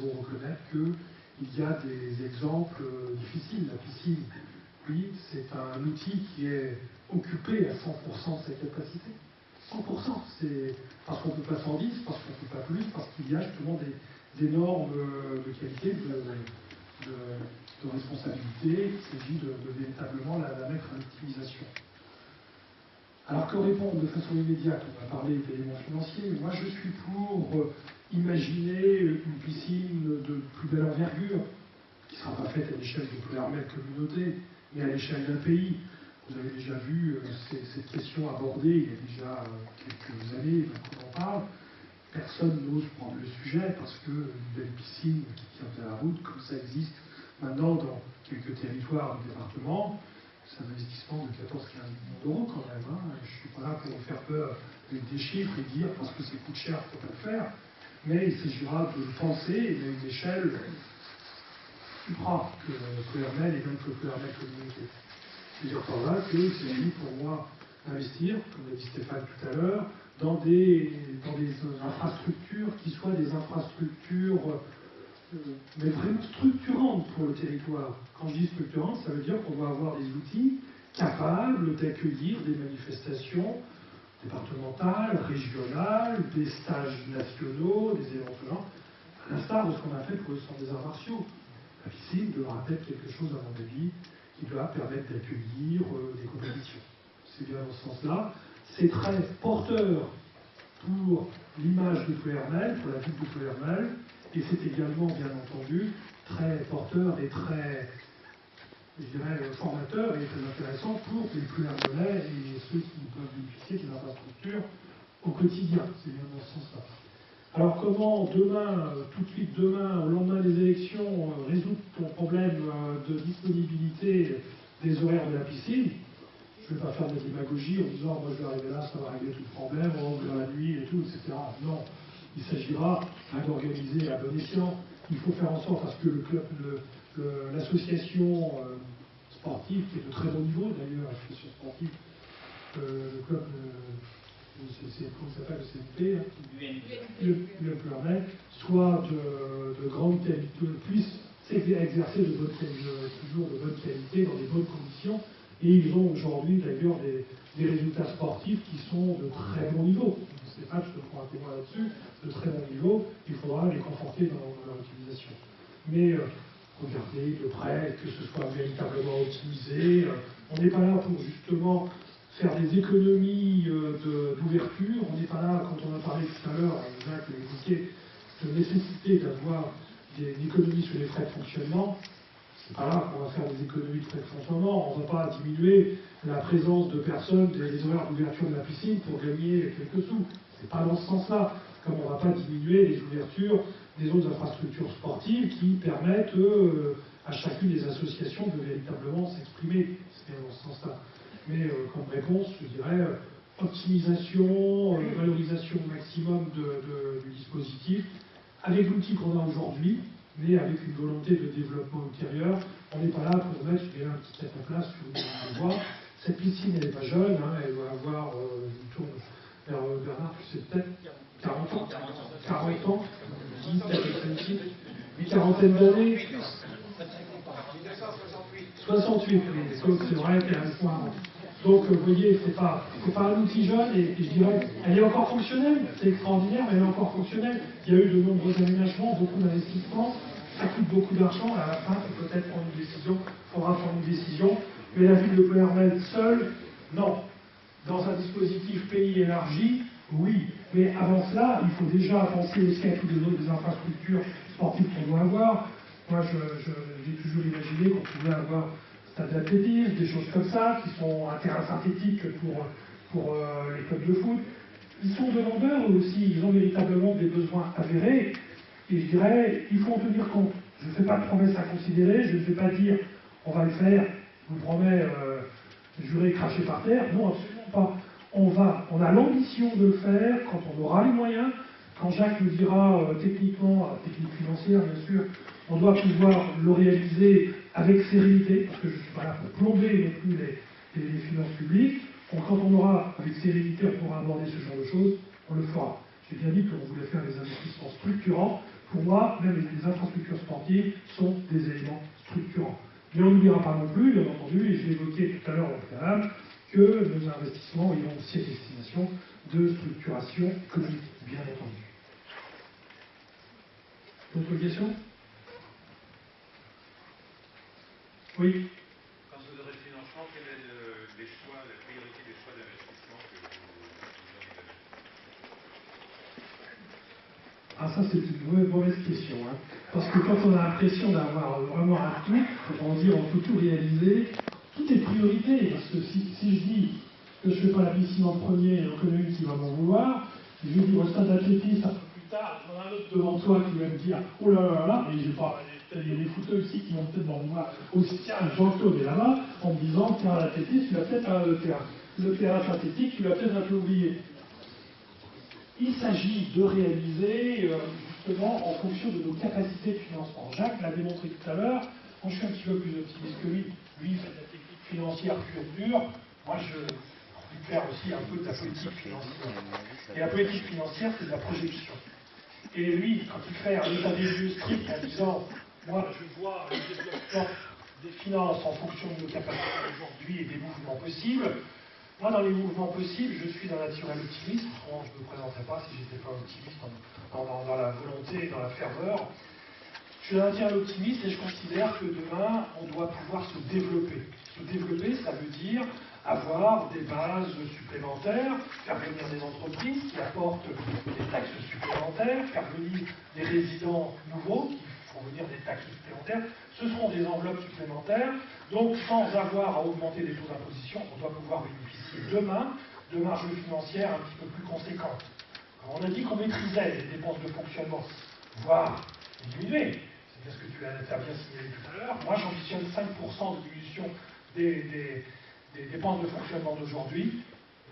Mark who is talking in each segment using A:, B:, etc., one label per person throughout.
A: faut reconnaître qu'il y a des exemples difficiles. La piscine, oui, c'est un outil qui est occupé à 100% de sa capacité. 100%, c'est parce qu'on ne peut pas 110, parce qu'on ne peut pas plus, parce qu'il y a justement des normes de qualité, de responsabilité. Il s'agit de véritablement la mettre à l'optimisation. Alors que répondre de façon immédiate? On va parler d'éléments financiers. Moi, je suis pour imaginer une piscine de plus belle envergure, qui ne sera pas faite à l'échelle de plusieurs communautés, mais à l'échelle d'un pays. Vous avez déjà vu cette question abordée il y a déjà quelques années, quand on en parle. Personne n'ose prendre le sujet parce qu'une belle piscine qui tient à la route, comme ça existe maintenant dans quelques territoires du département, c'est un investissement de 14-15 millions d'euros quand même. Je ne suis pas là pour vous faire peur avec des chiffres et dire parce que ça coûte cher, il ne faut pas le faire. Mais il s'agira de le penser à une échelle supra que PRML et même que PRML communauté. C'est-à-dire par là qu'il s'agit pour moi d'investir, comme l'a dit Stéphane tout à l'heure, dans des infrastructures qui soient des infrastructures mais vraiment structurantes pour le territoire. Quand je dis structurantes, ça veut dire qu'on va avoir des outils capables d'accueillir des manifestations départementales, régionales, des stages nationaux, des événements, à l'instar de ce qu'on a fait pour le centre des arts martiaux. La piscine devra être quelque chose, à mon avis, qui doit permettre d'accueillir des compétitions. C'est bien dans ce sens-là. C'est très porteur pour l'image de PRML, pour la ville de PRML, et c'est également, bien entendu, très porteur et très, je dirais, formateur et très intéressant pour les PRMLais et ceux qui peuvent bénéficier des infrastructures au quotidien. C'est bien dans ce sens-là. Alors comment demain, tout de suite demain, au lendemain des élections, résoudre ton problème de disponibilité des horaires de la piscine? Je ne vais pas faire de démagogie en disant moi je vais arriver là, ça va régler tout le problème, on va ouvrir la nuit et tout, etc. Non, il s'agira d'organiser à bon escient. Il faut faire en sorte à ce que le club, l'association sportive, qui est de très bon niveau d'ailleurs, l'association sportive, le club comment ça s'appelle, le CNP, le PRML, soit de grande qualité, puisse exercer toujours de bonne qualité, dans des bonnes conditions. Et ils ont aujourd'hui d'ailleurs des résultats sportifs qui sont de très bon niveau. Stéphane, je te prends un témoin là-dessus, de très bon niveau. Il faudra les conforter dans leur utilisation. Mais regardez de près que ce soit véritablement optimisé. On n'est pas là pour justement faire des économies d'ouverture. On n'est pas là, quand on a parlé tout à l'heure, Jacques l'a évoqué, de nécessité d'avoir des économies sur les frais de fonctionnement. C'est pas là qu'on va faire des économies de frais de fonctionnement. On ne va pas diminuer la présence de personnes, des horaires d'ouverture de la piscine pour gagner quelques sous. C'est pas dans ce sens-là. Comme on ne va pas diminuer les ouvertures des autres infrastructures sportives qui permettent à chacune des associations de véritablement s'exprimer. C'est bien dans ce sens-là. Mais comme réponse, je dirais optimisation, valorisation au maximum du dispositif, avec l'outil qu'on a aujourd'hui, mais avec une volonté de développement ultérieur. On n'est pas là pour mettre un petit tête à place sur une voie. Cette piscine, elle n'est pas jeune, elle va avoir, je tourne vers Bernard, tu sais peut-être 40 ans, 40 ans, une quarantaine d'années. 68, oui, c'est vrai qu'elle a un point. Donc, vous voyez, c'est pas un outil jeune, et je dirais, elle est encore fonctionnelle, c'est extraordinaire, mais elle est encore fonctionnelle. Il y a eu de nombreux aménagements, beaucoup d'investissements, ça coûte beaucoup d'argent, à la fin, il faut peut-être prendre une décision, il faudra prendre une décision, mais la ville de PRML seule, non. Dans un dispositif pays élargi, oui. Mais avant cela, il faut déjà penser aussi à toutes les autres infrastructures sportives qu'on doit avoir. Moi, j'ai toujours imaginé qu'on pouvait avoir stade d'athlétisme, des choses comme ça, qui sont un terrain synthétique pour les clubs de foot. Ils sont demandeurs eux aussi, ils ont véritablement des besoins avérés, et je dirais, il faut en tenir compte. Je ne fais pas de promesses à considérer, je ne vais pas dire, on va le faire, je vous promets, jurer et cracher par terre, non, absolument pas. On a l'ambition de le faire quand on aura les moyens, quand Jacques nous dira techniquement, technique financière bien sûr, on doit pouvoir le réaliser avec sérénité, parce que je ne suis pas là pour plomber non plus les finances publiques. Donc quand on aura, avec sérénité, on pourra aborder ce genre de choses, on le fera. J'ai bien dit qu'on voulait faire des investissements structurants Pour moi, même les infrastructures sportives sont des éléments structurants. Mais on n'oubliera pas non plus, bien entendu, et je l'ai évoqué tout à l'heure au préalable, que nos investissements iront aussi à destination de structuration économique, bien entendu. D'autres questions? Oui.
B: Quand vous aurez le financement, quel est les choix, la priorité des choix d'investissement que vous envisagez?
A: Ah, ça, c'est une mauvaise question. Hein. Parce que quand on a l'impression d'avoir vraiment un tout, quand on dit on peut tout réaliser, tout est priorité. Parce que si je dis que je ne fais pas la piscine en premier et on connaît une qui va m'en vouloir, je vais dire au stade d'athlétisme, un peu plus tard, il y en a un autre devant toi qui va me dire oh là là là, et je vais pas. Il y a des footeux ici qui vont peut-être m'en vouloir aussi. Tiens, Jean-Claude est là-bas en me disant tiens, l'athlétisme, tu l'as peut-être le terrain synthétique, tu l'as peut-être un peu oublié. Il s'agit de réaliser justement en fonction de nos capacités de financement. Jacques l'a démontré tout à l'heure. Moi, je suis un petit peu plus optimiste que lui. Lui, il fait de la technique financière pure dure. Moi, je vais faire aussi un peu de la politique financière. Et la politique financière, c'est de la projection. Et lui, quand il fait un état des lieux strict en disant moi, je vois le développement des finances en fonction de nos capacités aujourd'hui et des mouvements possibles. Moi, dans les mouvements possibles, je suis d'un naturel optimiste. Autrement, je ne me présenterais pas si je n'étais pas optimiste dans la volonté et dans la ferveur. Je suis d'un naturel optimiste et je considère que demain, on doit pouvoir se développer. Se développer, ça veut dire avoir des bases supplémentaires, faire venir des entreprises qui apportent des taxes supplémentaires, faire venir des résidents nouveaux qui font venir des taxes supplémentaires. Ce seront des enveloppes supplémentaires. Donc, sans avoir à augmenter les taux d'imposition, on doit pouvoir bénéficier demain de marges financières un petit peu plus conséquentes. Alors, on a dit qu'on maîtrisait les dépenses de fonctionnement, voire diminuer. C'est bien ce que tu as bien signalé tout à l'heure. Moi, j'ambitionne 5% de diminution des dépenses de fonctionnement d'aujourd'hui.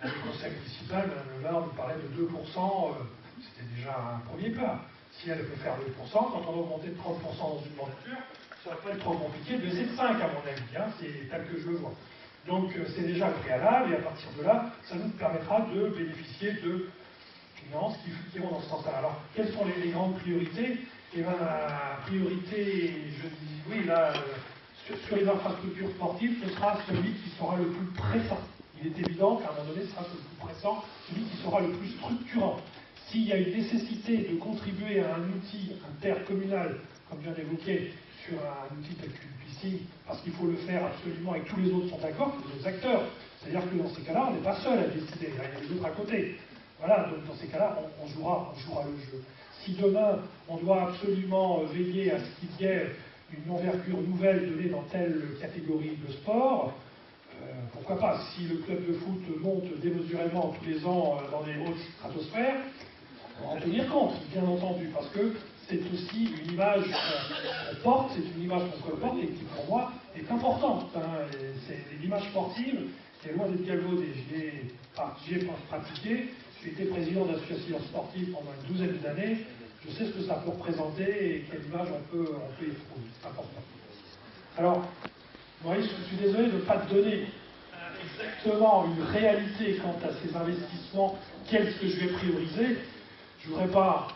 A: Le conseil municipal, Mme Levard nous parlait de 2%, c'était déjà un premier pas. Si elle peut faire 2%, quand on a augmenté de 30% dans une mandature, ça ne va pas être trop compliqué de baisser de 5 à mon avis, hein, c'est tel que je le vois. Donc c'est déjà le préalable, et à partir de là, ça nous permettra de bénéficier de finances qui vont dans ce sens-là. Alors, quelles sont les grandes priorités? Eh bien, la priorité, je dis oui, là, sur les infrastructures sportives, ce sera celui qui sera le plus pressant. Il est évident qu'à un moment donné, ce sera le plus pressant, celui qui sera le plus structurant. S'il y a une nécessité de contribuer à un outil intercommunal, comme je viens d'évoquer, sur un outil tel qu'une piscine, parce qu'il faut le faire absolument et que tous les autres sont d'accord, tous les acteurs. C'est-à-dire que dans ces cas-là, on n'est pas seul à décider, il y a les autres à côté. Voilà, donc dans ces cas-là, on jouera le jeu. Si demain, on doit absolument veiller à ce qu'il y ait une envergure nouvelle donnée dans telle catégorie de sport, pourquoi pas? Si le club de foot monte démesurément tous les ans dans des hautes stratosphères, on va en tenir compte, bien entendu, parce que c'est aussi une image qu'on porte, c'est une image qu'on colporte et qui, pour moi, est importante. Hein. C'est l'image sportive qui est loin d'être galvaudée. J'y ai pratiqué, j'ai été président d'association sportive pendant une douzaine d'années, je sais ce que ça peut représenter et quelle image on peut y trouver. C'est important. Alors, vous voyez, je suis désolé de ne pas te donner exactement une réalité quant à ces investissements, qu'est-ce que je vais prioriser. Je ne voudrais pas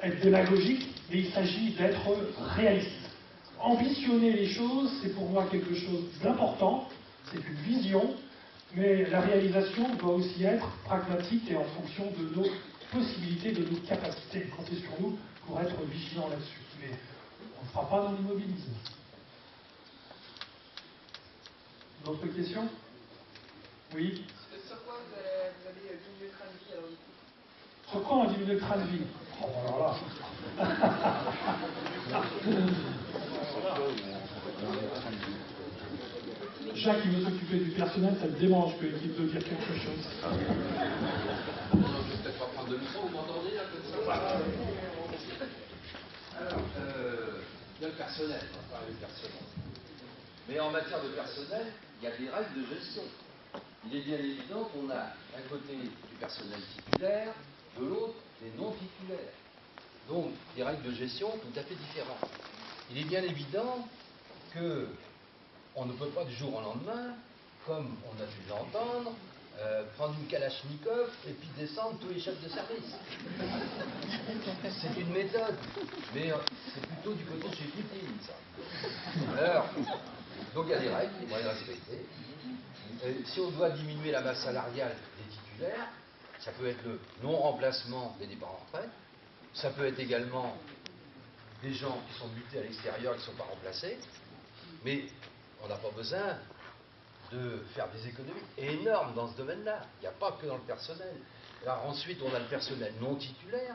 A: être démagogique, mais il s'agit d'être réaliste. Ambitionner les choses, c'est pour moi quelque chose d'important, c'est une vision, mais la réalisation doit aussi être pragmatique et en fonction de nos possibilités, de nos capacités. Comptez sur nous pour être vigilants là-dessus. Mais on ne fera pas dans l'immobilisme. D'autres questions? Oui.
C: Sur quoi vous allez diminuer le train de vie alors du coup?
A: Sur quoi on diminue le train de vie? Oh, alors là. Jacques, il veut s'occuper du personnel, ça le démange qu'il veut dire quelque chose.
D: Je ne vais peut-être pas prendre de micro, vous m'entendez là comme ça? Alors, il y a le personnel, on va parler du personnel. Mais en matière de personnel, il y a des règles de gestion. Il est bien évident qu'on a d'un côté du personnel titulaire, de l'autre des non-titulaires. Donc, des règles de gestion tout à fait différentes. Il est bien évident qu'on ne peut pas du jour au lendemain, comme on a pu l'entendre, prendre une Kalachnikov et puis descendre tous les chefs de service. C'est une méthode, mais c'est plutôt du côté de chez Poutine, ça. Alors, donc il y a des règles, il faut les respecter. Si on doit diminuer la masse salariale des titulaires, ça peut être le non-remplacement des départs en retraite, ça peut être également des gens qui sont mutés à l'extérieur, qui ne sont pas remplacés, mais on n'a pas besoin de faire des économies énormes dans ce domaine-là. Il n'y a pas que dans le personnel. Alors ensuite, on a le personnel non titulaire,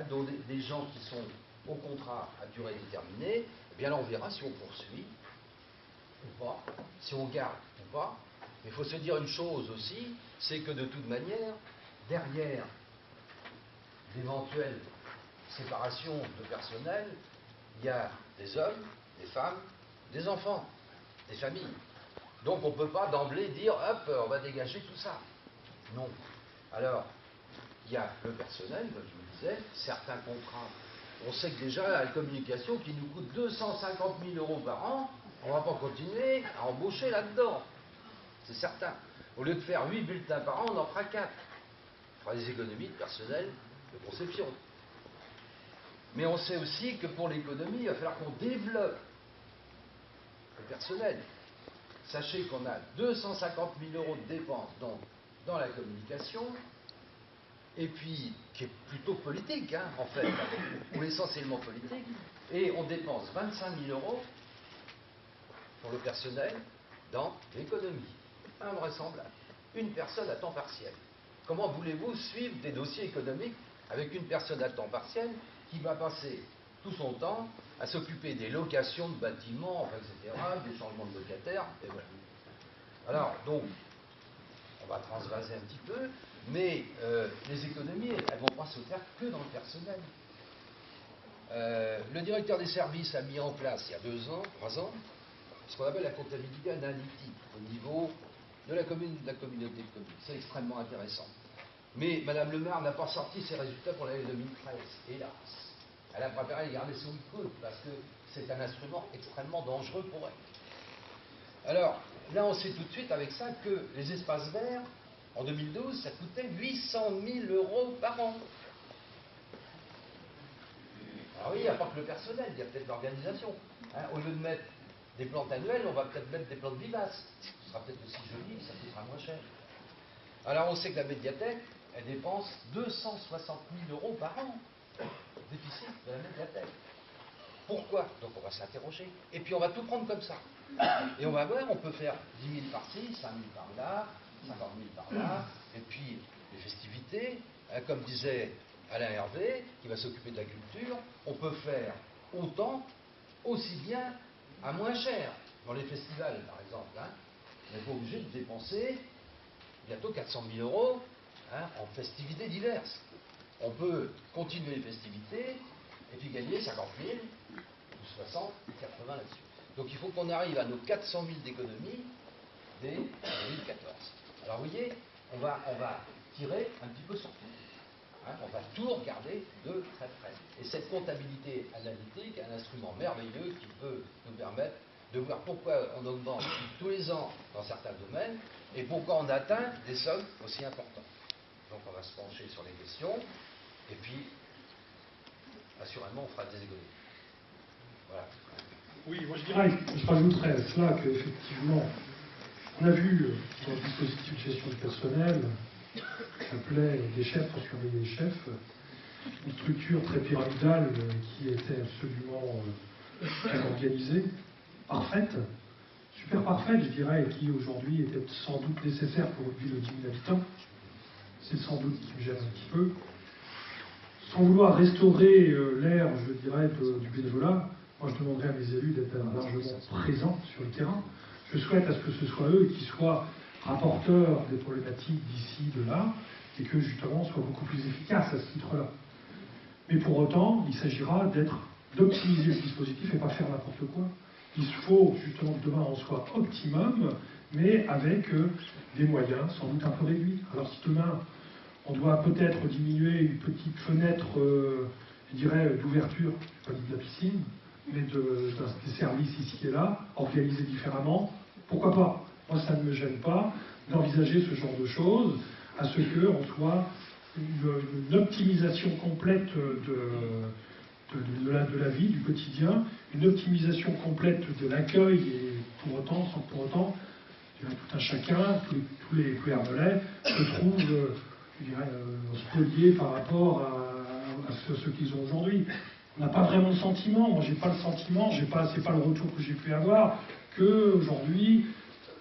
D: dont des gens qui sont au contrat à durée déterminée. Eh bien là, on verra si on poursuit ou pas, si on garde ou pas. Mais il faut se dire une chose aussi, c'est que de toute manière, derrière d'éventuelles séparations de personnel, il y a des hommes, des femmes, des enfants, des familles. Donc on ne peut pas d'emblée dire, hop, on va dégager tout ça. Non. Alors, il y a le personnel, comme je vous disais, certains contrats. On sait que déjà, la communication qui nous coûte 250 000 € par an, on ne va pas continuer à embaucher là-dedans. C'est certain. Au lieu de faire 8 bulletins par an, on en fera 4. On fera des économies de personnel, de conception. Mais on sait aussi que pour l'économie, il va falloir qu'on développe le personnel. Sachez qu'on a 250 000 € de dépenses dans la communication, et puis qui est plutôt politique, en fait, ou essentiellement politique, et on dépense 25 000 € pour le personnel dans l'économie. Invraisemblable. Une personne à temps partiel. Comment voulez-vous suivre des dossiers économiques avec une personne à temps partiel qui va passer tout son temps à s'occuper des locations de bâtiments, enfin, etc., des changements de locataires, et voilà. Alors, donc, on va transvaser un petit peu, mais les économies, elles ne vont pas se faire que dans le personnel. Le directeur des services a mis en place, il y a 3 ans, ce qu'on appelle la comptabilité analytique au niveau de la communauté de communes. C'est extrêmement intéressant. Mais Mme Le Maire n'a pas sorti ses résultats pour l'année 2013, hélas. Elle a préféré les garder sous le coude parce que c'est un instrument extrêmement dangereux pour elle. Alors, là, on sait tout de suite avec ça que les espaces verts, en 2012, ça coûtait 800 000 € par an. Alors oui, il n'y a pas que le personnel, il y a peut-être l'organisation. Au lieu de mettre des plantes annuelles, on va peut-être mettre des plantes vivaces. Ce sera peut-être aussi joli, ça coûtera moins cher. Alors on sait que la médiathèque, elle dépense 260 000 € par an. Déficit de la médiathèque. Pourquoi? Donc on va s'interroger. Et puis on va tout prendre comme ça. Et on va voir, on peut faire 10 000 par-ci, 5 000 par-là, 50 000 par-là, et puis les festivités, comme disait Alain Hervé, qui va s'occuper de la culture, on peut faire autant, aussi bien, à moins cher. Dans les festivals, par exemple, on n'est pas obligé de dépenser bientôt 400 000 € en festivités diverses. On peut continuer les festivités et puis gagner 50 000, ou 60, ou 80 là-dessus. Donc il faut qu'on arrive à nos 400 000 d'économies dès 2014. Alors vous voyez, on va tirer un petit peu sur tout. On va tout regarder de très près. Et cette comptabilité analytique est un instrument merveilleux qui peut nous permettre de voir pourquoi on augmente tous les ans dans certains domaines et pourquoi on atteint des sommes aussi importantes. Donc on va se pencher sur les questions et puis assurément on fera des économies. Voilà.
A: Oui, moi je dirais, je rajouterais à cela qu'effectivement, on a vu dans le dispositif de gestion du personnel, s'appelait des chefs pour surveiller les chefs, une structure très pyramidale qui était absolument très organisée, parfaite, super parfaite, je dirais, et qui aujourd'hui était sans doute nécessaire pour une ville de 10 000 habitants. C'est sans doute qui me gêne un petit peu. Sans vouloir restaurer l'ère, je dirais, du bénévolat, moi je demanderais à mes élus d'être largement présents sur le terrain. Je souhaite à ce que ce soit eux qui soient rapporteurs des problématiques d'ici, de là, et que justement soient beaucoup plus efficaces à ce titre-là. Mais pour autant, il s'agira d'optimiser le dispositif et pas faire n'importe quoi. Il faut justement que demain on soit optimum, mais avec des moyens sans doute un peu réduits. Alors si demain on doit peut-être diminuer une petite fenêtre, je dirais, d'ouverture, je ne vais pas dire de la piscine, mais des services ici et là, organisés différemment, pourquoi pas? Moi, ça ne me gêne pas. d'envisager ce genre de choses, à ce qu'on soit une optimisation complète de la vie, du quotidien, une optimisation complète de l'accueil, et pour autant, sans pour autant, tout un chacun, tous les Hermelais se trouvent, spoliés par rapport à ce qu'ils ont aujourd'hui. On n'a pas vraiment le sentiment, moi j'ai pas le sentiment, c'est pas le retour que j'ai pu avoir, qu'aujourd'hui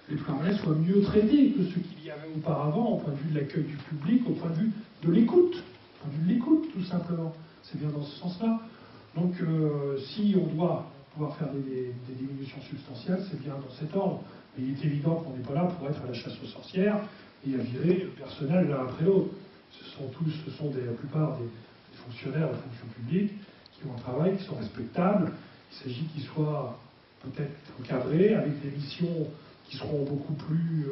A: les Hermelais soient mieux traités que ceux qu'il y avait auparavant, au point de vue de l'accueil du public, au point de vue de l'écoute, tout simplement. C'est bien dans ce sens-là. Donc, si on doit pouvoir faire des diminutions substantielles, c'est bien dans cet ordre. Mais il est évident qu'on n'est pas là pour être à la chasse aux sorcières et à virer le personnel l'un après l'autre. La plupart des fonctionnaires de la fonction publique qui ont un travail, qui sont respectables. Il s'agit qu'ils soient peut-être encadrés avec des missions qui seront beaucoup plus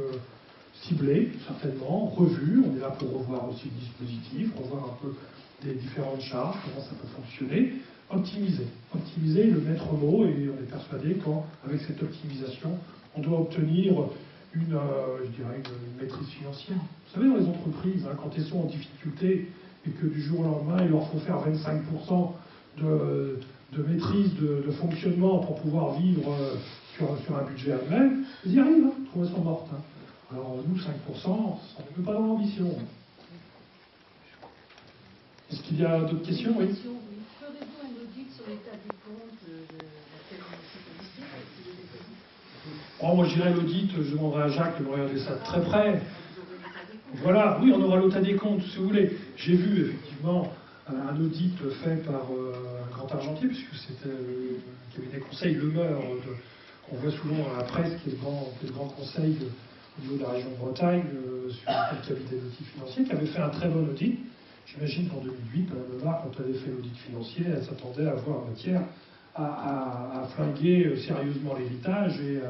A: ciblées, certainement, revues. On est là pour revoir aussi le dispositif, revoir un peu les différentes charges, comment ça peut fonctionner. Optimiser le maître mot, et on est persuadé qu'avec cette optimisation, on doit obtenir une maîtrise financière. Vous savez, dans les entreprises, quand elles sont en difficulté et que du jour au lendemain, il leur faut faire 25% de maîtrise de fonctionnement pour pouvoir vivre sur un budget annuel, ils y arrivent, trouver sont mortes. Alors nous, 5%, ça n'est même pas dans l'ambition. Est-ce qu'il y a d'autres questions? Oui.
E: Ferez-vous un audit sur l'état des comptes de la municipalité?
A: Moi je dirais l'audit, je demanderai à Jacques de regarder ça de très près. Voilà, oui, on aura l'état des comptes, si vous voulez. J'ai vu effectivement un audit fait par un grand argentier, puisque c'était le cabinet conseil Le Meur, qu'on voit souvent dans la presse, qui est le grand conseil au niveau de la région de Bretagne, sur le cabinet d'audit financier, qui avait fait un très bon audit. J'imagine qu'en 2008, Mme Levard, quand elle avait fait l'audit financier, elle s'attendait à avoir matière à flinguer sérieusement l'héritage et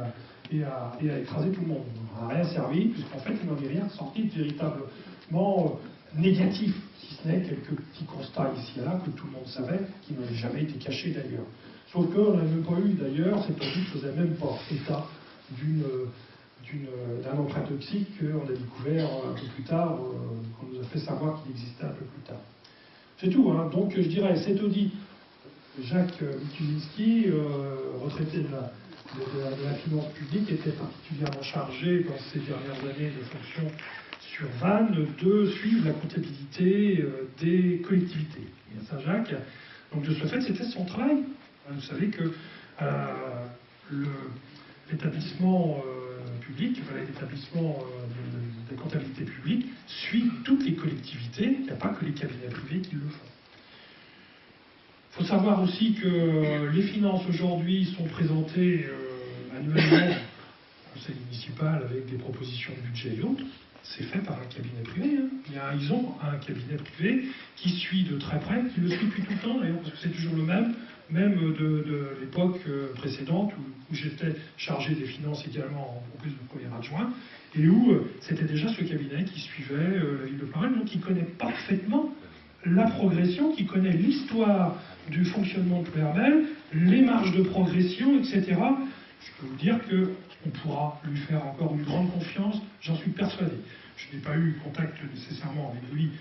A: à écraser tout le monde. Ça n'a rien servi, puisqu'en fait, il n'en est rien sorti de véritablement négatif, si ce n'est quelques petits constats ici et là que tout le monde savait, qui n'avaient jamais été cachés d'ailleurs. Sauf qu'on n'a même pas eu d'ailleurs, cet audit ne faisait même pas état d'un emprunt toxique qu'on a découvert un peu plus tard, qu'on nous a fait savoir qu'il existait un peu plus tard. C'est tout, hein. Donc je dirais, cet audit, Jacques Mikulinski, retraité de la finance publique, était particulièrement chargé dans ces dernières années de fonction sur Vannes de suivre la comptabilité des collectivités. Et Saint-Jacques, donc de ce fait, c'était son travail. Vous savez que l'établissement public, l'établissement de comptabilité publique, suit toutes les collectivités, il n'y a pas que les cabinets privés qui le font. Il faut savoir aussi que les finances aujourd'hui sont présentées annuellement au conseil municipal avec des propositions de budget et autres. C'est fait par un cabinet privé. Hein. Ils ont un cabinet privé qui suit de très près, qui le suit depuis tout le temps d'ailleurs, parce que c'est toujours le même de l'époque précédente où j'étais chargé des finances également en plus de premier adjoint, et où c'était déjà ce cabinet qui suivait la ville de Ploërmel, donc qui connaît parfaitement la progression, qui connaît l'histoire du fonctionnement de Ploërmel, les marges de progression, etc. Je peux vous dire qu'on pourra lui faire encore une grande confiance, j'en suis persuadé. Je n'ai pas eu contact nécessairement avec lui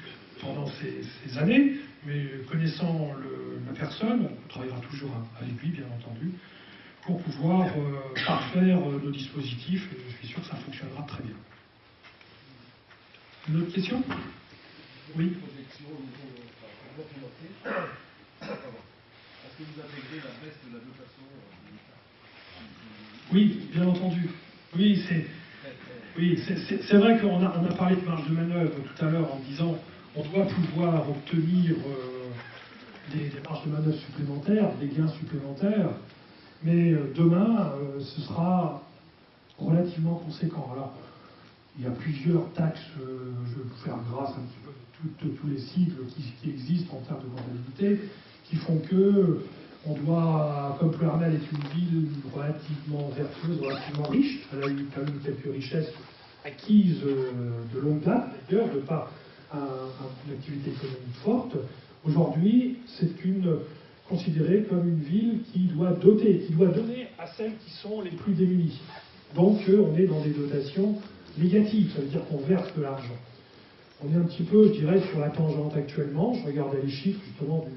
A: pendant ces années, mais connaissant la personne, on travaillera toujours avec lui, bien entendu, pour pouvoir parfaire nos dispositifs, et je suis sûr que ça fonctionnera très bien. Une autre question? Oui.
F: Est-ce que vous intégrez la baisse de la dotation de l'État?
A: Oui, bien entendu. Oui, c'est vrai qu'on a parlé de marge de manœuvre tout à l'heure en disant on doit pouvoir obtenir des marges de manœuvre supplémentaires, des gains supplémentaires, mais demain, ce sera relativement conséquent. Alors, il y a plusieurs taxes, je vais vous faire grâce un petit peu de tous les cycles qui existent en termes de comptabilité, qui font que on doit, comme Ploërmel est une ville relativement vertueuse, relativement riche, elle a eu quand même quelques richesses acquises de longue date, d'ailleurs, de par une activité économique forte. Aujourd'hui, c'est considérée comme une ville qui doit donner à celles qui sont les plus démunies. Donc, on est dans des dotations négative, ça veut dire qu'on verse de l'argent. On est un petit peu, je dirais, sur la tangente actuellement. Je regardais les chiffres justement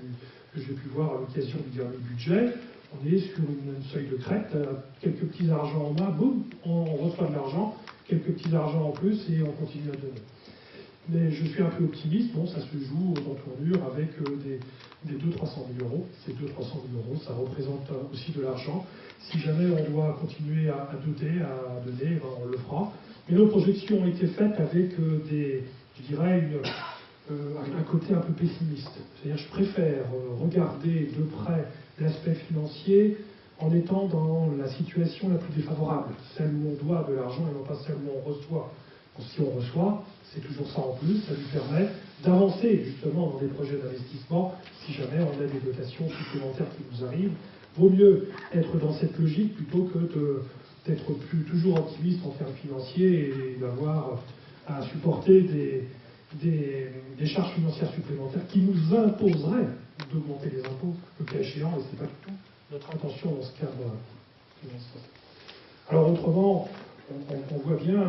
A: que j'ai pu voir à l'occasion du dernier budget. On est sur une seuil de crête, quelques petits argents en moins, boum, on reçoit de l'argent, quelques petits argents en plus et on continue à donner. Mais je suis un peu optimiste, bon, ça se joue aux entournures avec des 200 000 à 300 000 euros. Ces 200 000 à 300 000 euros, ça représente aussi de l'argent. Si jamais on doit continuer à doter, à donner, ben on le fera. Mais nos projections ont été faites avec je dirais, un côté un peu pessimiste. C'est-à-dire, je préfère regarder de près l'aspect financier en étant dans la situation la plus défavorable, celle où on doit de l'argent et non pas celle où on reçoit. Donc, si on reçoit, c'est toujours ça en plus, ça nous permet d'avancer justement dans des projets d'investissement si jamais on a des dotations supplémentaires qui nous arrivent. Vaut mieux être dans cette logique plutôt que d'être toujours optimiste en termes financiers et d'avoir à supporter des charges financières supplémentaires qui nous imposeraient d'augmenter les impôts, le cas échéant, et ce n'est pas du tout notre intention dans ce cadre. Alors autrement, on voit bien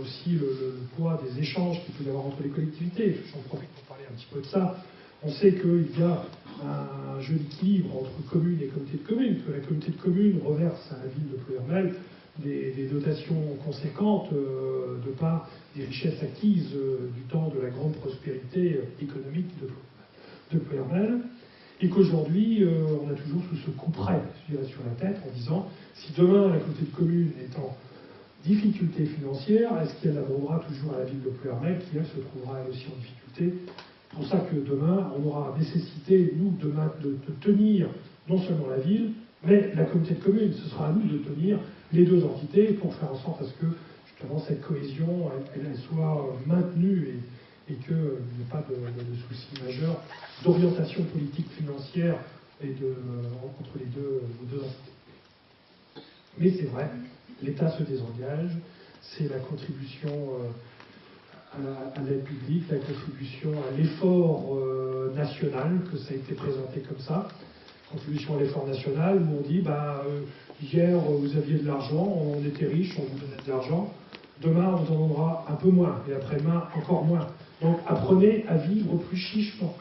A: aussi le poids des échanges qu'il peut y avoir entre les collectivités. J'en profite pour parler un petit peu de ça. On sait qu'il y a un jeu d'équilibre entre communes et communautés de communes, que la communauté de communes reverse à la ville de Ploërmel des dotations conséquentes de par des richesses acquises du temps de la grande prospérité économique de Ploërmel, et qu'aujourd'hui, on a toujours sous ce coup près, je dirais, sur la tête, en disant, si demain la communauté de communes est en difficulté financière, est-ce qu'elle abondera toujours à la ville de Ploërmel, qui elle se trouvera elle aussi en difficulté? C'est pour ça que demain, on aura nécessité, nous, de tenir non seulement la ville, mais la communauté de communes. Ce sera à nous de tenir les deux entités pour faire en sorte à ce que, justement, cette cohésion, elle soit maintenue et qu'il n'y ait pas de soucis majeurs d'orientation politique financière entre les deux entités. Mais c'est vrai, l'État se désengage, c'est la contribution à l'aide publique, la contribution à l'effort national, que ça a été présenté comme ça, contribution à l'effort national, où on dit, hier vous aviez de l'argent, on était riche, on vous donnait de l'argent, demain on vous en donnera un peu moins, et après-demain encore moins. Donc apprenez à vivre plus chichement,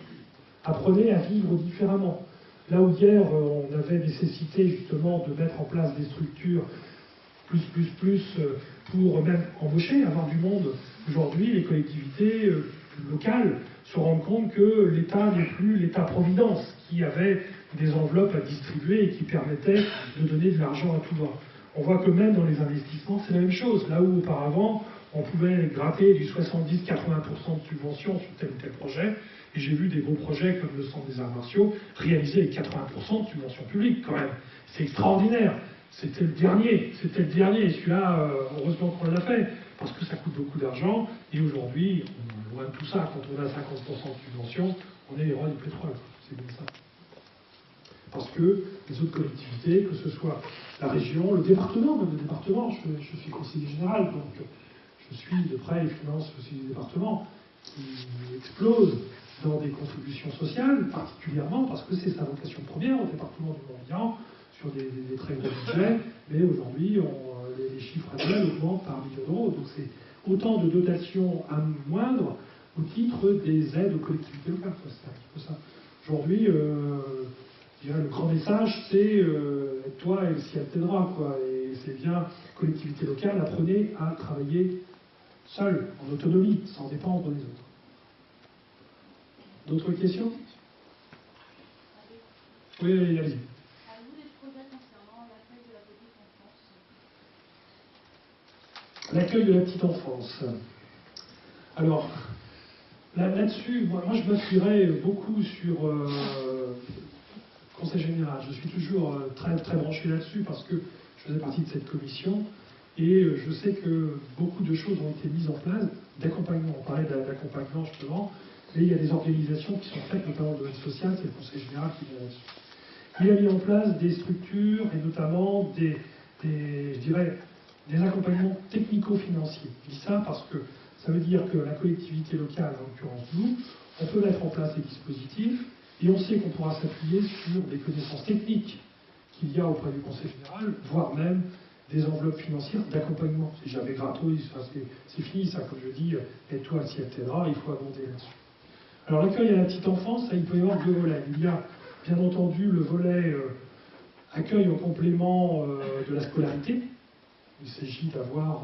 A: apprenez à vivre différemment. Là où hier on avait nécessité justement de mettre en place des structures plus pour même embaucher, avoir du monde, aujourd'hui les collectivités locales se rendent compte que l'État n'est plus l'État-providence qui avait des enveloppes à distribuer et qui permettait de donner de l'argent à tout va. On voit que même dans les investissements, c'est la même chose. Là où auparavant, on pouvait gratter du 70-80% de subventions sur tel ou tel projet, et j'ai vu des gros projets comme le Centre des Arts Martiaux réaliser les 80% de subventions publiques quand même. C'est extraordinaire. C'était le dernier, et celui-là, heureusement qu'on l'a fait, parce que ça coûte beaucoup d'argent, et aujourd'hui, on est loin de tout ça. Quand on a 50% de subventions, on est les rois du pétrole. C'est bien ça. Parce que les autres collectivités, que ce soit la région, le département, je suis conseiller général, donc je suis de près les finances aussi du département, qui explose dans des contributions sociales, particulièrement parce que c'est sa vocation première au département du Morbihan, sur des très gros budgets, mais aujourd'hui, les chiffres annuels augmentent par millions d'euros. Donc c'est autant de dotations à moindre au titre des aides aux collectivités locales. C'est un petit peu ça. Aujourd'hui, je dirais, le grand message, c'est toi et le ciel t'aidera, quoi. Et c'est bien, collectivité locale, apprenez à travailler seul, en autonomie, sans dépendre des autres. D'autres questions? Oui, allez-y.
E: Avez-vous des projets concernant l'accueil de la petite enfance?
A: L'accueil de la petite enfance. Alors, là-dessus, moi je m'appuierais beaucoup sur Conseil général. Je suis toujours très, très branché là-dessus parce que je faisais partie de cette commission et je sais que beaucoup de choses ont été mises en place d'accompagnement. On parlait d'accompagnement justement, mais il y a des organisations qui sont faites, notamment dans le domaine social, c'est le Conseil général qui vient là-dessus. Il a mis en place des structures et notamment je dirais, des accompagnements technico-financiers. Je dis ça parce que ça veut dire que la collectivité locale, en l'occurrence nous, on peut mettre en place des dispositifs et on sait qu'on pourra s'appuyer sur des connaissances techniques qu'il y a auprès du Conseil général, voire même des enveloppes financières d'accompagnement. C'est jamais gratos, c'est fini ça, comme je dis, étoile, si, etc. Il faut abonder là-dessus. Alors l'accueil à la petite enfance, il peut y avoir deux volets. Il y a bien entendu le volet accueil en complément de la scolarité. Il s'agit d'avoir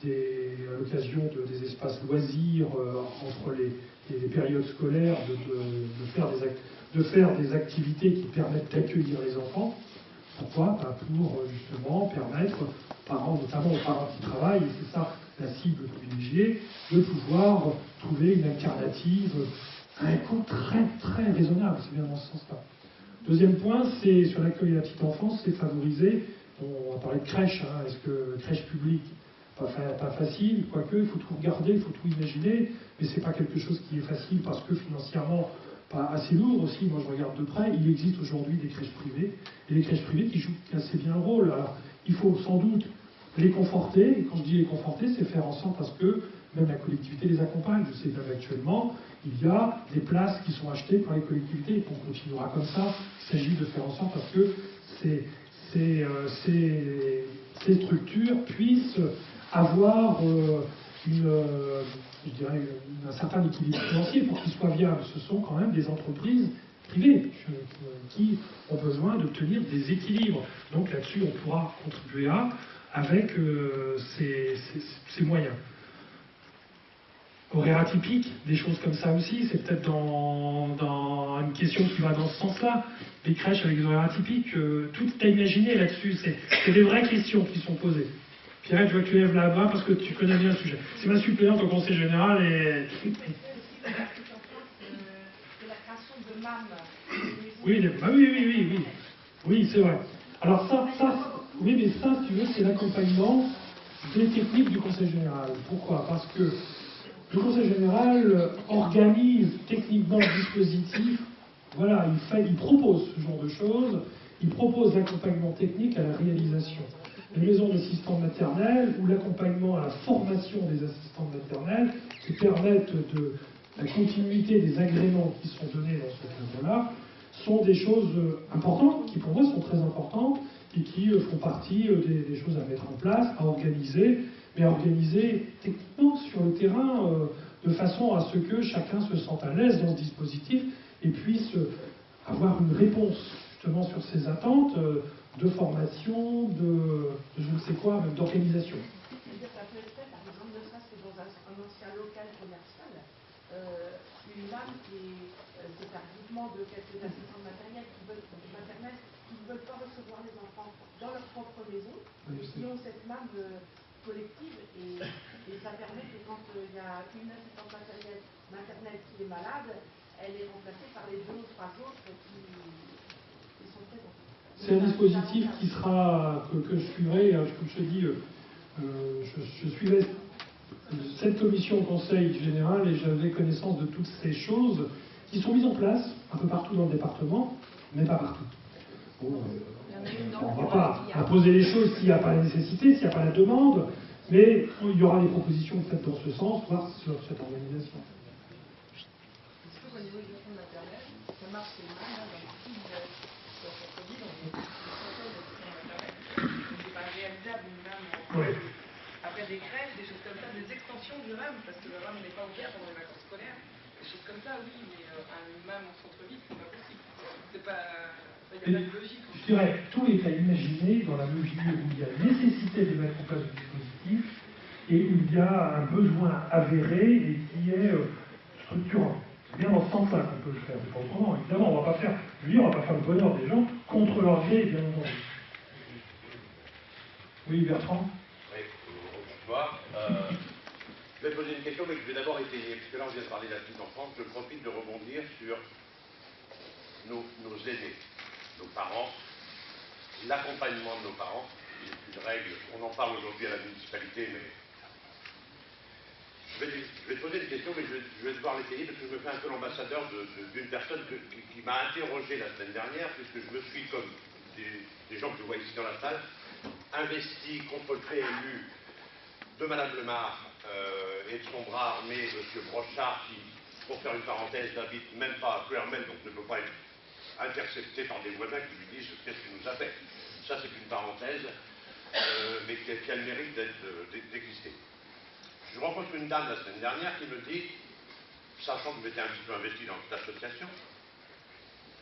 A: à l'occasion des espaces loisirs entre les périodes scolaires, de faire des activités qui permettent d'accueillir les enfants. Pourquoi? Pour justement permettre aux parents, notamment aux parents qui travaillent, et c'est ça la cible privilégiée, de pouvoir trouver une alternative à un coût très très raisonnable. C'est bien dans ce sens-là. Deuxième point, c'est sur l'accueil de la petite enfance, c'est favoriser, on va parler de crèche, hein, est-ce que crèche publique, pas facile, quoique, il faut tout regarder, il faut tout imaginer, mais c'est pas quelque chose qui est facile parce que financièrement, pas assez lourd aussi, moi je regarde de près, il existe aujourd'hui des crèches privées, et les crèches privées qui jouent assez bien le rôle. Alors, il faut sans doute les conforter, et quand je dis les conforter, c'est faire en sorte à ce que même la collectivité les accompagne. Je sais même actuellement, il y a des places qui sont achetées par les collectivités, et on continuera comme ça. Il s'agit de faire en sorte à ce que ces structures puissent avoir un certain équilibre financier pour qu'ils soient viables. Ce sont quand même des entreprises privées qui ont besoin d'obtenir des équilibres. Donc là-dessus, on pourra contribuer avec ces moyens. Horaires atypiques, des choses comme ça aussi, c'est peut-être dans une question qui va dans ce sens-là. Les crèches avec des horaires atypiques, tout est à imaginer là-dessus. C'est des vraies questions qui sont posées. Pierrette, je vois que tu lèves la main parce que tu connais bien le sujet. C'est ma suppléante au Conseil général et...
E: C'est la création de MAM.
A: Oui, oui, c'est vrai. Alors ça, oui, mais ça, si tu veux, c'est l'accompagnement des techniques du Conseil général. Pourquoi? Parce que le Conseil général organise techniquement le dispositif. Voilà, il propose ce genre de choses. Il propose l'accompagnement technique à la réalisation. Les maisons d'assistants maternels ou l'accompagnement à la formation des assistants maternels qui permettent de la continuité des agréments qui sont donnés dans ce cadre-là sont des choses importantes, qui pour moi sont très importantes et qui font partie des choses à mettre en place, à organiser, mais à organiser techniquement sur le terrain de façon à ce que chacun se sente à l'aise dans ce dispositif et puisse avoir une réponse justement sur ses attentes de formation, de je ne sais quoi, même d'organisation.
E: Ça peut être fait, par exemple, ne serait-ce que dans un ancien local commercial, une MAM c'est un groupement de quelques assistants maternels qui ne veulent pas recevoir les enfants dans leur propre maison, et qui ont cette MAM collective, et ça permet que quand il y a une assistante maternelle qui est malade, elle est remplacée par les 2 ou 3 autres qui sont présents.
A: C'est un dispositif que je suivrai, comme je te dis, je suivais cette commission au Conseil général et j'avais connaissance de toutes ces choses qui sont mises en place un peu partout dans le département, mais pas partout. Bon, on ne va pas imposer les choses s'il n'y a pas la nécessité, s'il n'y a pas la demande, mais il y aura des propositions faites dans ce sens, voire sur cette organisation.
C: Est-ce qu'au niveau du fonds maternel, ça marche mal dans le style dans son Covid, on est c'est pas réalisable une MAM après des crèches, des choses comme ça, des extensions du RAM, parce que le RAM n'est pas ouvert pendant les vacances scolaires, des choses comme ça, oui, mais un MAM en centre-ville, c'est pas possible. C'est pas... Il n'y a pas de logique.
A: Je dirais, tout est à imaginer dans la mesure où il y a nécessité de mettre en place le dispositif et où il y a un besoin avéré et qui est structurant. C'est bien dans ce sens-là qu'on peut le faire. C'est pas autrement. Évidemment, on va pas faire le bonheur des gens contre leur gré, bien entendu. Oui, Bertrand?
G: Oui, bonsoir. Je vais poser une question, mais je vais d'abord étayer, parce que là on vient de parler de la petite enfance, je profite de rebondir sur nos aînés, nos parents, l'accompagnement de nos parents. Il n'y a plus de règles, on en parle aujourd'hui à la municipalité, mais je vais poser une question, mais je vais devoir l'étayer parce que je me fais un peu l'ambassadeur d'une personne qui m'a interrogé la semaine dernière, puisque je me suis, comme des gens que je vois ici dans la salle, investi contre le PMU de Madame Lemar et de son bras armé, M. Brochard, qui, pour faire une parenthèse, n'habite même pas à Clermel, donc ne peut pas être intercepté par des voisins qui lui disent qu'est-ce qu'il nous a fait. Ça, c'est une parenthèse. mais qui a le mérite d'exister. Je rencontre une dame la semaine dernière qui me dit, sachant que j'étais un petit peu investi dans cette association,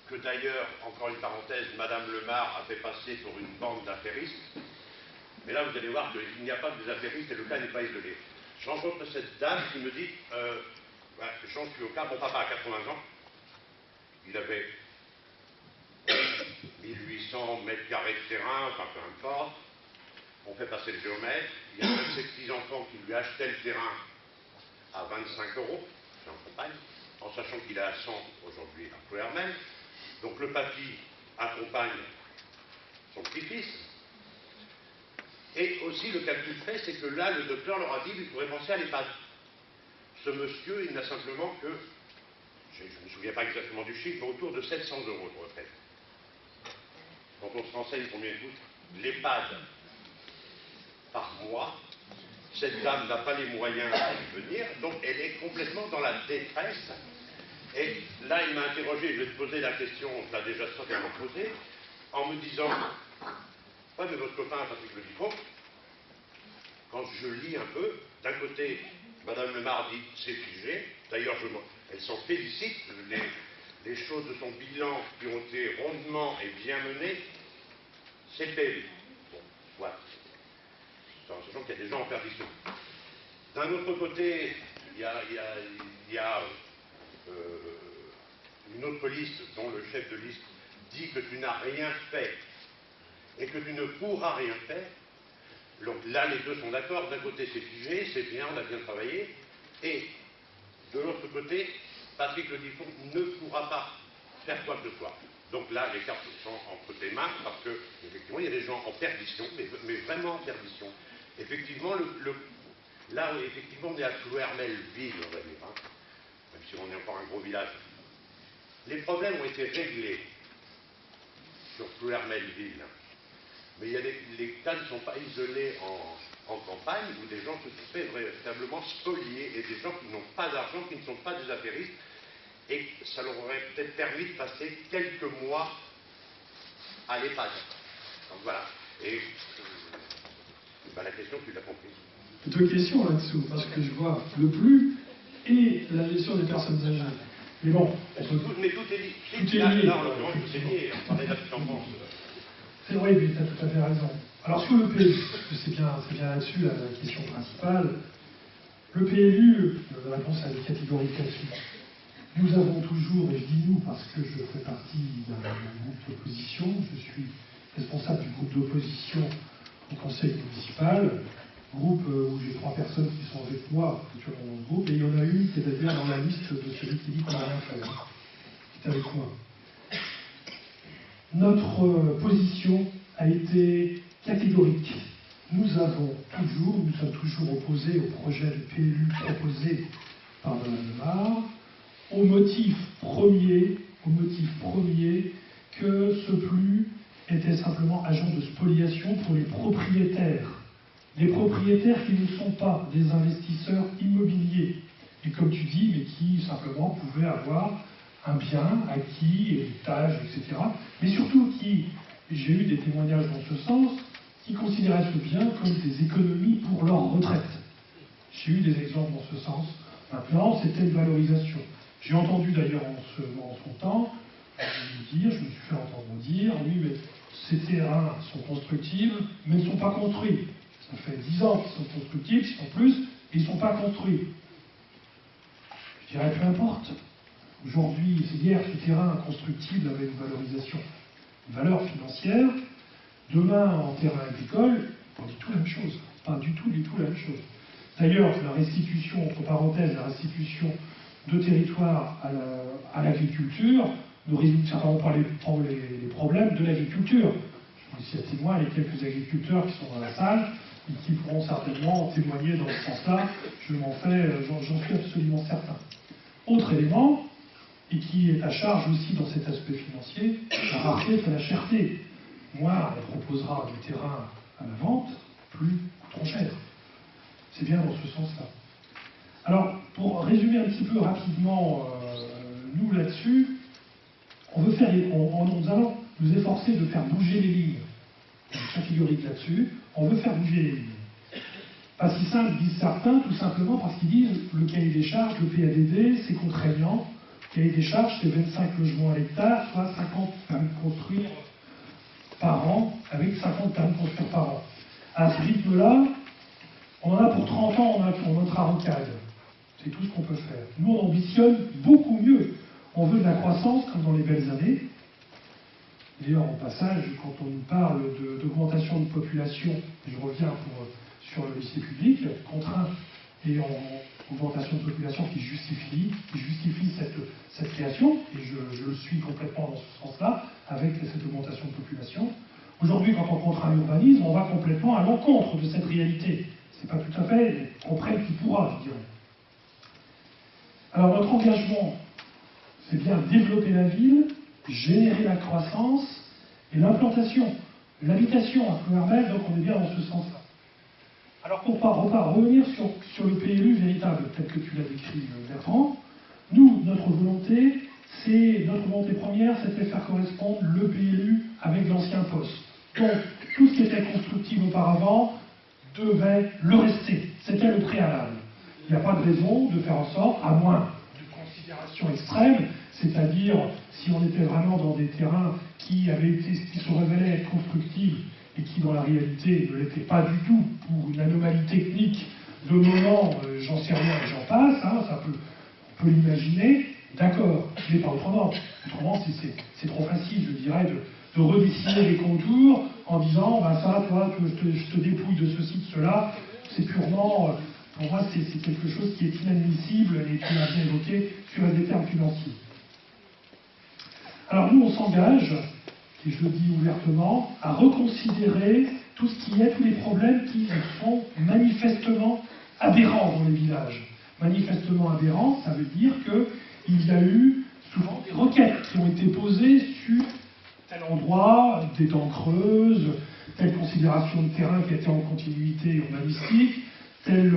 G: que d'ailleurs, encore une parenthèse, Madame Lemar a fait passer pour une bande d'affairistes. Mais là, vous allez voir qu'il n'y a pas que des affairistes et le cas n'est pas isolé. Je rencontre cette dame qui me dit, j'en suis au cas, mon papa a 80 ans, il avait 1800 mètres carrés de terrain, enfin peu importe, on fait passer le géomètre, il y a un de ses petits-enfants qui lui achetait le terrain à 25 €, c'est en campagne, en sachant qu'il est à 100 aujourd'hui à Plouermel. Donc le papy accompagne son petit-fils. Et aussi le calcul fait, c'est que là, le docteur leur a dit qu'il pourrait penser à l'EHPAD. Ce monsieur, il n'a simplement que, je ne me souviens pas exactement du chiffre, mais autour de 700 € de retraite. Quand on se renseigne combien coûte l'EHPAD par mois, cette dame n'a pas les moyens de venir, donc elle est complètement dans la détresse. Et là, il m'a interrogé, je vais te poser la question, je l'ai déjà certainement posée, en me disant, pas de votre copain Patrick Le Dupont, quand je lis un peu, d'un côté, Madame Lemar dit c'est figé, d'ailleurs elle s'en félicite, les choses de son bilan qui ont été rondement et bien menées, c'est PLU. Bon, voilà. Sachant qu'il y a des gens en perdition. D'un autre côté, il y a une autre liste dont le chef de liste dit que tu n'as rien fait et que tu ne pourras rien faire. Donc là, les deux sont d'accord. D'un côté, c'est figé, c'est bien, on a bien travaillé. Et de l'autre côté, Patrick Le Dupont ne pourra pas faire quoi que ce soit. Donc là, les cartes sont entre tes mains parce que, effectivement, il y a des gens en perdition, mais vraiment en perdition. Effectivement, là, effectivement, on est à Plouermel-Ville, on va dire, hein, même si on est encore un gros village. Les problèmes ont été réglés sur Plouermel-Ville. Mais les cas ne sont pas isolés en campagne où des gens se sont fait véritablement spolier et des gens qui n'ont pas d'argent, qui ne sont pas des affairistes, et ça leur aurait peut-être permis de passer quelques mois à l'EHPAD. Donc voilà. Et la question, tu l'as compris.
A: Deux questions là-dessous, parce que je vois le plus et la gestion des personnes âgées. Mais bon,
G: mais tout est lié.
A: Tout est lié.
G: Là, en l'occurrence, tout est lié. On parlait de la petite enfance.
A: C'est vrai, mais tu as tout à fait raison. Alors sur le PLU, c'est bien là-dessus la question principale. Le PLU, la réponse elle est catégorique là-dessus. Nous avons toujours, et je dis nous parce que je fais partie d'un groupe d'opposition, je suis responsable du groupe d'opposition au conseil municipal, groupe où j'ai 3 personnes qui sont avec moi actuellement dans le groupe, et il y en a une qui est d'ailleurs dans la liste de celui qui dit qu'on n'a rien fait, qui est avec moi. Notre position a été catégorique. Nous sommes toujours opposés au projet de PLU proposé par Mme Lemar, au motif premier que ce PLU était simplement agent de spoliation pour les propriétaires. Les propriétaires qui ne sont pas des investisseurs immobiliers. Et comme tu dis, mais qui simplement pouvaient avoir un bien acquis, héritage, etc. Mais surtout qui, j'ai eu des témoignages dans ce sens, qui considéraient ce bien comme des économies pour leur retraite. J'ai eu des exemples dans ce sens. Maintenant, c'était une valorisation. J'ai entendu d'ailleurs en son temps, je me suis fait entendre dire, oui, mais ces terrains sont constructibles, mais ne sont pas construits. Ça fait 10 ans qu'ils sont constructibles, si en plus, et ils ne sont pas construits. Je dirais, peu importe. Aujourd'hui, c'est hier, ce terrain constructible avait une valorisation, une valeur financière. Demain, en terrain agricole, on dit tout la même chose. Pas du tout la même chose. D'ailleurs, la restitution, entre parenthèses, la restitution de territoire à l'agriculture ne résout certainement pas les problèmes de l'agriculture. Je suis aussi à témoin les quelques agriculteurs qui sont dans la salle et qui pourront certainement témoigner dans ce sens-là. J'en suis absolument certain. Autre élément, et qui est à charge aussi dans cet aspect financier, la rareté fait la cherté. Moins on proposera du terrain à la vente, plus coûteront cher. C'est bien dans ce sens-là. Alors, pour résumer un petit peu rapidement, nous là-dessus, nous allons nous efforcer de faire bouger les lignes. catégorique là-dessus, on veut faire bouger les lignes. Pas si simple, disent certains, tout simplement parce qu'ils disent le cahier des charges, le PADD, c'est contraignant. Le cahier des charges, c'est 25 logements à l'hectare, soit 50 permis de construire par an, avec 50 permis de construire par an. À ce rythme-là, on en a pour 30 ans, on montera en rocade. C'est tout ce qu'on peut faire. Nous, on ambitionne beaucoup mieux. On veut de la croissance, comme dans les belles années. D'ailleurs, en passage, quand on nous parle d'augmentation de population, et je reviens sur le lycée public, contrainte et en augmentation de population qui justifie cette création, et je le suis complètement dans ce sens-là, avec cette augmentation de population. Aujourd'hui, quand on contraint l'urbanisme, on va complètement à l'encontre de cette réalité. C'est pas tout à fait, on prenne qui pourra, je dirais. Alors notre engagement, c'est bien développer la ville, générer la croissance et l'implantation, l'habitation à Plouermel, donc on est bien dans ce sens-là. Alors pour revenir sur le PLU véritable, tel que tu l'as décrit, Bertrand, nous, notre volonté première, c'était de faire correspondre le PLU avec l'ancien poste. Donc tout ce qui était constructible auparavant devait le rester. C'était le préalable. Il n'y a pas de raison de faire en sorte, à moins de considérations extrêmes, c'est-à-dire si on était vraiment dans des terrains qui se révélaient être constructibles et qui dans la réalité ne l'étaient pas du tout pour une anomalie technique de moment, j'en sais rien et j'en passe, hein, on peut l'imaginer, d'accord, mais pas autrement. Autrement, c'est trop facile, je dirais, de redessiner les contours en disant, ben ça, toi, je te dépouille de ceci, de cela, c'est purement, pour moi, c'est quelque chose qui est inadmissible et tu l'as bien évoqué sur des termes financiers. Alors nous, on s'engage, et je le dis ouvertement, à reconsidérer tout ce qui est, tous les problèmes qui sont manifestement aberrants dans les villages. Manifestement aberrants, ça veut dire qu'il y a eu souvent des requêtes qui ont été posées sur tel endroit, des dents creuses, telle considération de terrain qui était en continuité urbanistique, telle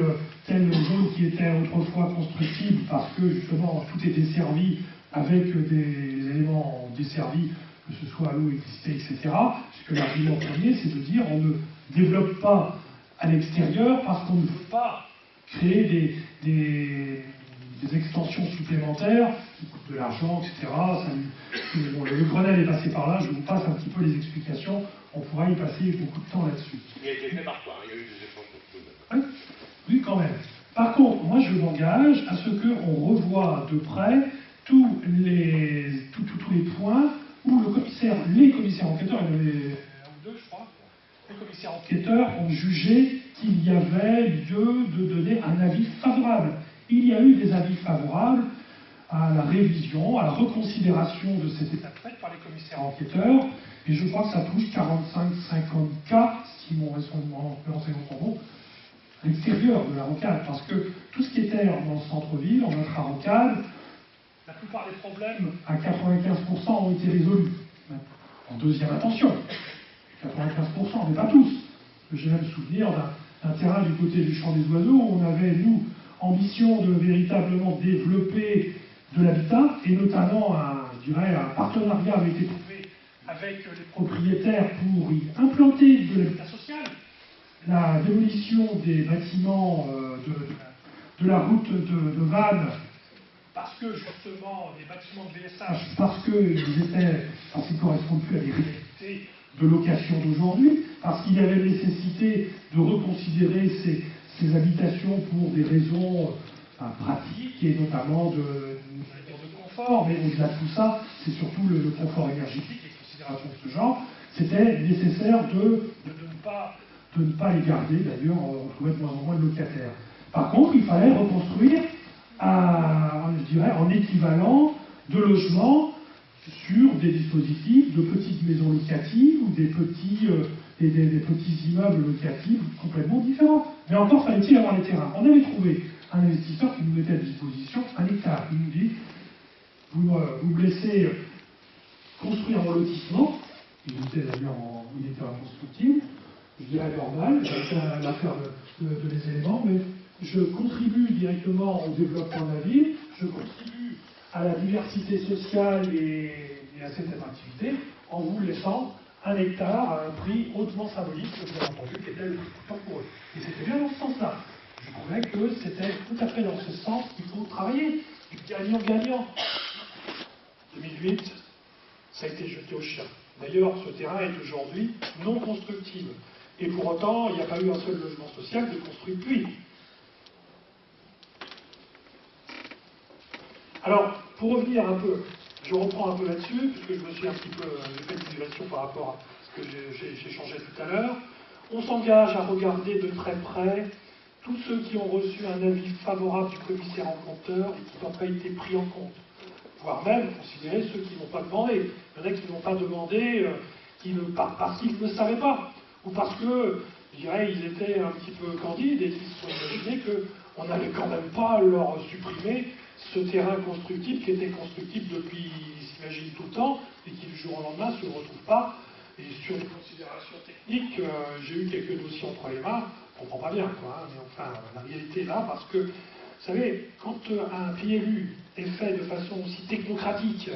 A: zone qui était autrefois constructible parce que justement tout était servi avec des éléments desservis, que ce soit à l'eau, l'électricité, etc. Puisque l'argument premier, c'est de dire on ne développe pas à l'extérieur parce qu'on ne veut pas créer des extensions supplémentaires qui coûtent de l'argent, etc. Bon, le Grenelle est passé par là, je vous passe un petit peu les explications, on pourra y passer beaucoup de temps là-dessus.
G: Il a été fait par toi, il y a eu des échanges.
A: Oui, quand même. Par contre, moi je m'engage à ce qu'on revoie de près tous les points où les commissaires enquêteurs, il y en avait un ou deux, je crois, les commissaires enquêteurs ont jugé qu'il y avait lieu de donner un avis favorable. Il y a eu des avis favorables à la révision, à la reconsidération de cette étape faite par les commissaires enquêteurs, et je crois que ça touche 45-50 cas, si mon renseignement est bon, à l'extérieur de la rocade, parce que tout ce qui était dans le centre-ville, en notre rocade, la plupart des problèmes, à 95%, ont été résolus. En deuxième intention, 95%, mais pas tous. J'ai même souvenir d'un terrain du côté du Champ des Oiseaux où on avait, nous, ambition de véritablement développer de l'habitat, et notamment, un partenariat avait été trouvé avec les propriétaires pour y implanter de l'habitat social. La démolition des bâtiments de la route de Vannes, parce que justement, les bâtiments de VSH, parce qu'ils ne correspondent plus à des réalités de location d'aujourd'hui, parce qu'il y avait nécessité de reconsidérer ces habitations pour des raisons pratiques et notamment de confort, mais au-delà de tout ça, c'est surtout le confort énergétique et considérations de ce genre. C'était nécessaire de ne pas les garder, d'ailleurs, on trouvait de moins en moins de locataires. Par contre, il fallait reconstruire, je dirais, en équivalent de logements sur des dispositifs de petites maisons locatives ou des petits immeubles locatifs complètement différents. Mais encore fallait-il avoir les terrains. On avait trouvé un investisseur qui nous mettait à disposition 1 hectare. Il nous dit, vous me laissez construire mon lotissement. Il était d'ailleurs inconstructible. Je dirais normal, c'est l'affaire de les éléments, mais je contribue directement au développement de la ville, je contribue à la diversité sociale et à cette attractivité en vous laissant un hectare à un prix hautement symbolique, bien entendu, qui était le plus coûteux pour eux. Et c'était bien dans ce sens-là. Je trouvais que c'était tout à fait dans ce sens qu'il faut travailler, du gagnant-gagnant. 2008, ça a été jeté au chien. D'ailleurs, ce terrain est aujourd'hui non constructible. Et pour autant, il n'y a pas eu un seul logement social de construit depuis. Alors, pour revenir un peu, je reprends un peu là-dessus, puisque je me suis un petit peu fait une digression par rapport à ce que j'ai changé tout à l'heure. On s'engage à regarder de très près tous ceux qui ont reçu un avis favorable du commissaire enquêteur et qui n'ont pas été pris en compte. Voire même considérer ceux qui n'ont pas demandé. Il y en a qui n'ont pas demandé parce qu'ils ne savaient pas, ou parce que, je dirais, ils étaient un petit peu candides et qu'ils se sont imaginés qu'on n'allait quand même pas leur supprimer ce terrain constructible qui était constructible depuis, s'imagine, tout le temps, et qui du jour au lendemain ne se retrouve pas. Et sur les considérations techniques, j'ai eu quelques dossiers entre les mains, on comprend pas bien, quoi, hein, mais enfin, la réalité est là, parce que, vous savez, quand un PLU est fait de façon aussi technocratique,